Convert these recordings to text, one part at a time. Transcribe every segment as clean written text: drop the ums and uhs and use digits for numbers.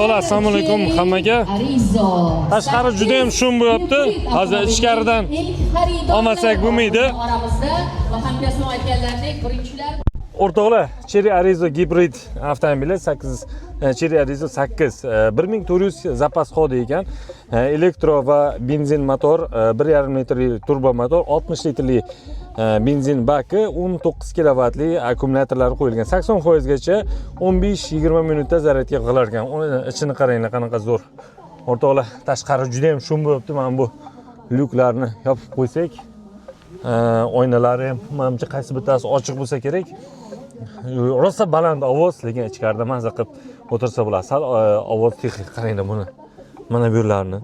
Assalomu alaykum hammaga. Tashqari juda ham shum bo'lyapti. Hozir ichkaridan olmasak bo'lmaydi. O'rtoqlar, Chery Arizo gibrid avtomobili 8 Chery Arizo 8 1400 zapasxo'da ekan. Elektro va benzin motor, 1,5 litrli turbo motor, 60 litrli benzin baki, 19 kilovatli akkumulyatorlar qo'yilgan. 80% gacha 15-20 minutda zaryadga qilar ekan. Ichini qaranglar, qanaqa zo'r. O'rtoqlar, tashqari juda ham shum bo'libdi. Mana bu lyuklarni yopib qo'ysak, oynalari ham menimcha qaysi bittasi ochiq bo'lsa kerak. Rosa baland ovoz, lekin ichkarida mazza qilib o'tirsa bo'ladi. Sal ovoz texnik qaranglar buni. Mana bu yerlarni.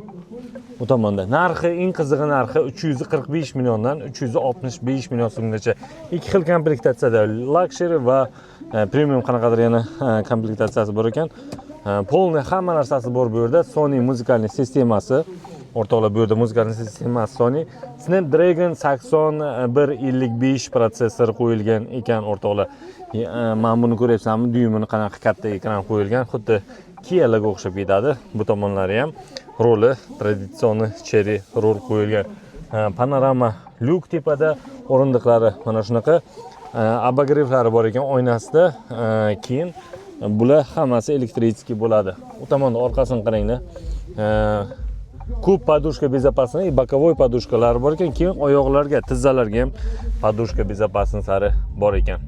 Bu tomonda narxi, eng qizig'i narxi 345 milliondan 365 million so'mgacha. Ikki xil komplektatsiyada luxury va premium qanaqadir yana komplektatsiyasi bor ekan. Polni hamma narsasi bor bu yerda. Sony muzikalniy sistemasi. O'rtoqlar, bu yerda muzikalniy sistemasi Sony Snapdragon 8155 protsessor qo'yilgan ekan o'rtoqlar. Mana buni ko'ryapsizmi? Dyumini qanaqa katta ekran qo'yilgan, xuddi Kia'larga o'xshab ketadi. Bu tomonlari ham roli traditsion Chery rol qo'yilgan. Panorama lyuk tepada, o'rindiqlari mana shunaqa abagreiflari bor ekan oynasida. Keyin bular hammasi elektrический bo'ladi. U tomonda orqasini qaranglar. Ko'p podushka безопасный, bokovoy podushkalari bor ekan. Keyin oyoqlarga, tizzalarga ham podushka безопасный sari bor ekan.